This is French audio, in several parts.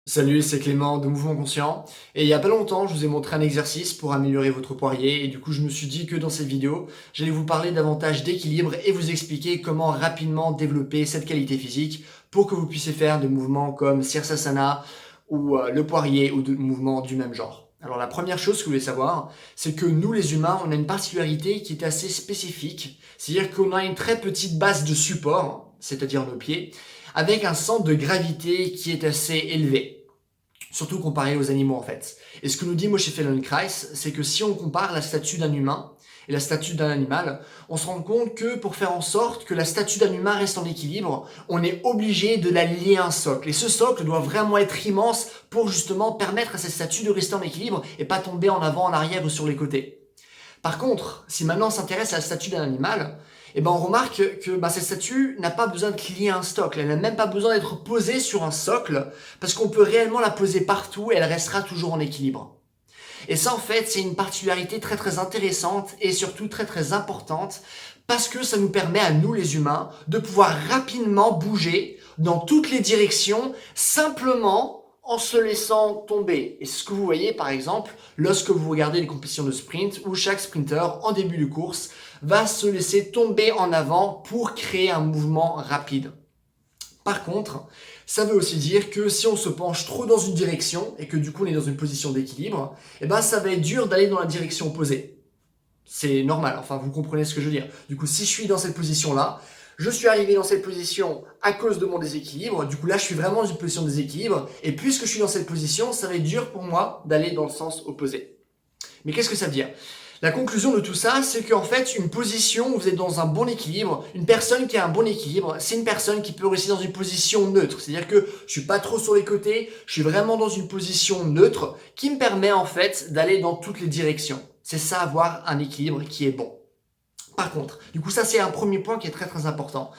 Salut, c'est Clément de Mouvement Conscient. Et il y a pas longtemps, je vous ai montré un exercice pour améliorer votre poirier. Et du coup, je me suis dit que dans cette vidéo, j'allais vous parler davantage d'équilibre et vous expliquer comment rapidement développer cette qualité physique pour que vous puissiez faire des mouvements comme Sirsasana ou le poirier ou de mouvements du même genre. Alors la première chose que vous devez savoir, c'est que nous les humains, on a une particularité qui est assez spécifique. C'est-à-dire qu'on a une très petite base de support, c'est-à-dire nos pieds, avec un centre de gravité qui est assez élevé. Surtout comparé aux animaux en fait. Et ce que nous dit Moshe Feldenkrais, c'est que si on compare la statue d'un humain et la statue d'un animal, on se rend compte que pour faire en sorte que la statue d'un humain reste en équilibre, on est obligé de la lier à un socle. Et ce socle doit vraiment être immense pour justement permettre à cette statue de rester en équilibre et pas tomber en avant, en arrière ou sur les côtés. Par contre, si maintenant on s'intéresse à la statue d'un animal, on remarque que cette statue n'a pas besoin de lier un socle, elle n'a même pas besoin d'être posée sur un socle, parce qu'on peut réellement la poser partout et elle restera toujours en équilibre. Et ça en fait, c'est une particularité très très intéressante et surtout très très importante, parce que ça nous permet à nous les humains de pouvoir rapidement bouger dans toutes les directions, simplement en se laissant tomber. Et c'est ce que vous voyez par exemple lorsque vous regardez les compétitions de sprint où chaque sprinter en début de course va se laisser tomber en avant pour créer un mouvement rapide. Par contre, ça veut aussi dire que si on se penche trop dans une direction et que du coup on est dans une position d'équilibre, ça va être dur d'aller dans la direction opposée. C'est normal, enfin vous comprenez ce que je veux dire. Du coup, si je suis dans cette position-là, je suis arrivé dans cette position à cause de mon déséquilibre, du coup là je suis vraiment dans une position de déséquilibre, et puisque je suis dans cette position, ça va être dur pour moi d'aller dans le sens opposé. Mais qu'est-ce que ça veut dire? La conclusion de tout ça, c'est qu'en fait, une position où vous êtes dans un bon équilibre, une personne qui a un bon équilibre, c'est une personne qui peut rester dans une position neutre. C'est-à-dire que je suis pas trop sur les côtés, je suis vraiment dans une position neutre qui me permet en fait d'aller dans toutes les directions. C'est ça, avoir un équilibre qui est bon. Par contre, du coup, ça c'est un premier point qui est très très important.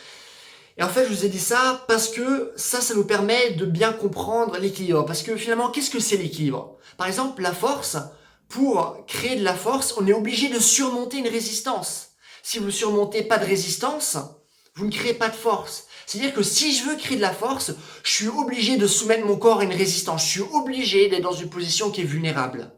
Et en fait, je vous ai dit ça parce que ça nous permet de bien comprendre l'équilibre. Parce que finalement, qu'est-ce que c'est l'équilibre? Par exemple, la force, pour créer de la force, on est obligé de surmonter une résistance. Si vous ne surmontez pas de résistance, vous ne créez pas de force. C'est-à-dire que si je veux créer de la force, je suis obligé de soumettre mon corps à une résistance. Je suis obligé d'être dans une position qui est vulnérable.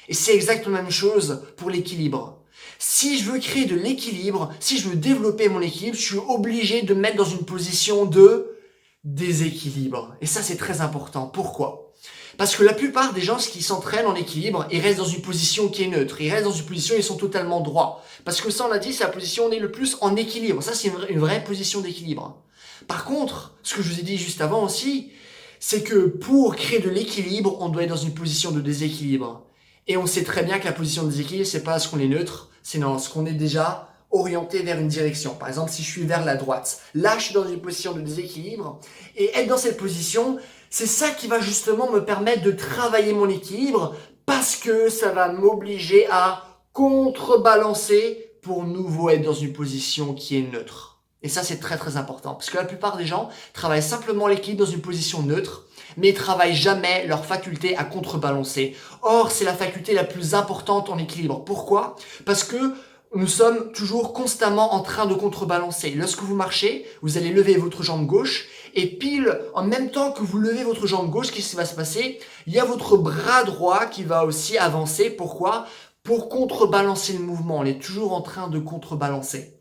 Et c'est exactement la même chose pour l'équilibre. Si je veux créer de l'équilibre, si je veux développer mon équilibre, je suis obligé de me mettre dans une position de déséquilibre. Et ça, c'est très important. Pourquoi? Parce que la plupart des gens qui s'entraînent en équilibre, ils restent dans une position qui est neutre. Ils restent dans une position où ils sont totalement droits. Parce que ça, on a dit, c'est la position où on est le plus en équilibre. Ça, c'est une vraie position d'équilibre. Par contre, ce que je vous ai dit juste avant aussi, c'est que pour créer de l'équilibre, on doit être dans une position de déséquilibre. Et on sait très bien que la position de déséquilibre, c'est pas ce qu'on est neutre, c'est dans ce qu'on est déjà orienté vers une direction. Par exemple, si je suis vers la droite, là, je suis dans une position de déséquilibre. Et être dans cette position, c'est ça qui va justement me permettre de travailler mon équilibre parce que ça va m'obliger à contrebalancer pour nouveau être dans une position qui est neutre. Et ça, c'est très très important. Parce que la plupart des gens travaillent simplement l'équilibre dans une position neutre, mais ils travaillent jamais leur faculté à contrebalancer. Or, c'est la faculté la plus importante en équilibre. Pourquoi? Parce que nous sommes toujours constamment en train de contrebalancer. Lorsque vous marchez, vous allez lever votre jambe gauche et pile en même temps que vous levez votre jambe gauche, qu'est-ce qui va se passer? Il y a votre bras droit qui va aussi avancer. Pourquoi? Pour contrebalancer le mouvement. On est toujours en train de contrebalancer.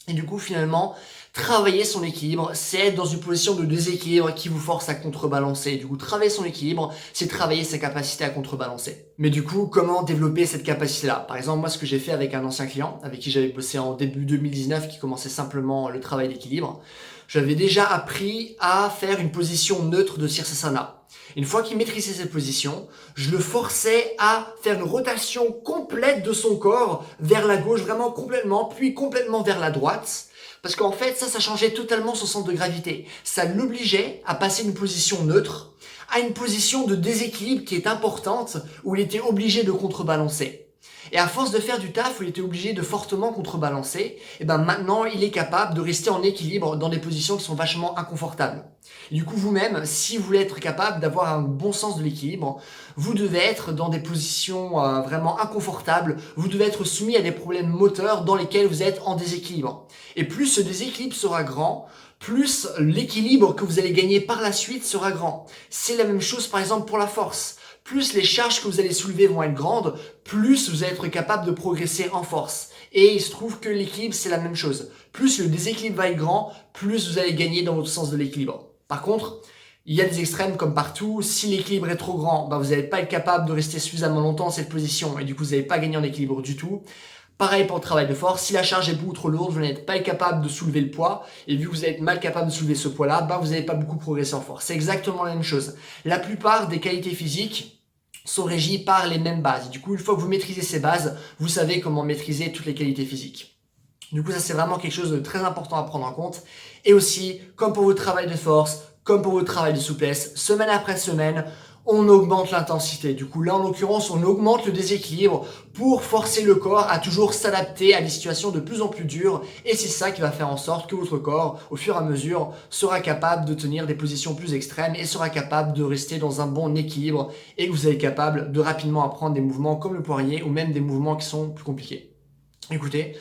Et du coup, finalement, travailler son équilibre, c'est être dans une position de déséquilibre qui vous force à contrebalancer. Du coup, travailler son équilibre, c'est travailler sa capacité à contrebalancer. Mais du coup, comment développer cette capacité-là? Par exemple, moi, ce que j'ai fait avec un ancien client, avec qui j'avais bossé en début 2019, qui commençait simplement le travail d'équilibre, j'avais déjà appris à faire une position neutre de Sirsasana. Une fois qu'il maîtrisait cette position, je le forçais à faire une rotation complète de son corps vers la gauche, vraiment complètement, puis complètement vers la droite. Parce qu'en fait, ça changeait totalement son centre de gravité. Ça l'obligeait à passer d'une position neutre à une position de déséquilibre qui est importante, où il était obligé de contrebalancer. Et à force de faire du taf où il était obligé de fortement contrebalancer, et ben maintenant il est capable de rester en équilibre dans des positions qui sont vachement inconfortables. Et du coup vous-même, si vous voulez être capable d'avoir un bon sens de l'équilibre, vous devez être dans des positions vraiment inconfortables, vous devez être soumis à des problèmes moteurs dans lesquels vous êtes en déséquilibre. Et plus ce déséquilibre sera grand, plus l'équilibre que vous allez gagner par la suite sera grand. C'est la même chose par exemple pour la force. Plus les charges que vous allez soulever vont être grandes, plus vous allez être capable de progresser en force. Et il se trouve que l'équilibre, c'est la même chose. Plus le déséquilibre va être grand, plus vous allez gagner dans votre sens de l'équilibre. Par contre, il y a des extrêmes comme partout. Si l'équilibre est trop grand, vous n'allez pas être capable de rester suffisamment longtemps dans cette position et du coup, vous n'allez pas gagner en équilibre du tout. Pareil pour le travail de force, si la charge est beaucoup trop lourde, vous n'êtes pas capable de soulever le poids, et vu que vous êtes mal capable de soulever ce poids-là, vous n'allez pas beaucoup progresser en force. C'est exactement la même chose. La plupart des qualités physiques sont régies par les mêmes bases. Du coup, une fois que vous maîtrisez ces bases, vous savez comment maîtriser toutes les qualités physiques. Du coup, ça c'est vraiment quelque chose de très important à prendre en compte. Et aussi, comme pour votre travail de force, comme pour votre travail de souplesse, semaine après semaine, on augmente l'intensité. Du coup, là, en l'occurrence, on augmente le déséquilibre pour forcer le corps à toujours s'adapter à des situations de plus en plus dures. Et c'est ça qui va faire en sorte que votre corps, au fur et à mesure, sera capable de tenir des positions plus extrêmes et sera capable de rester dans un bon équilibre et que vous êtes capable de rapidement apprendre des mouvements comme le poirier ou même des mouvements qui sont plus compliqués. Écoutez,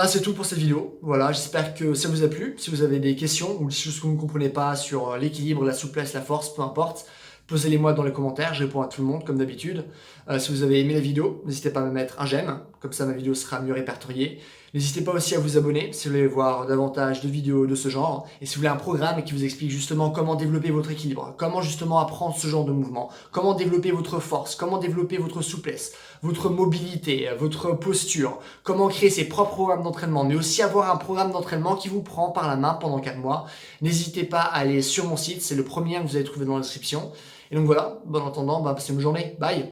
c'est tout pour cette vidéo. Voilà, j'espère que ça vous a plu. Si vous avez des questions ou des choses que vous ne comprenez pas sur l'équilibre, la souplesse, la force, peu importe, posez-les-moi dans les commentaires, je réponds à tout le monde comme d'habitude. Si vous avez aimé la vidéo, n'hésitez pas à me mettre un j'aime, comme ça ma vidéo sera mieux répertoriée. N'hésitez pas aussi à vous abonner si vous voulez voir davantage de vidéos de ce genre. Et si vous voulez un programme qui vous explique justement comment développer votre équilibre, comment justement apprendre ce genre de mouvement, comment développer votre force, comment développer votre souplesse, votre mobilité, votre posture, comment créer ses propres programmes d'entraînement, mais aussi avoir un programme d'entraînement qui vous prend par la main pendant 4 mois. N'hésitez pas à aller sur mon site, c'est le premier lien que vous allez trouver dans la description. Et donc voilà, en attendant, passez une bonne journée, bye!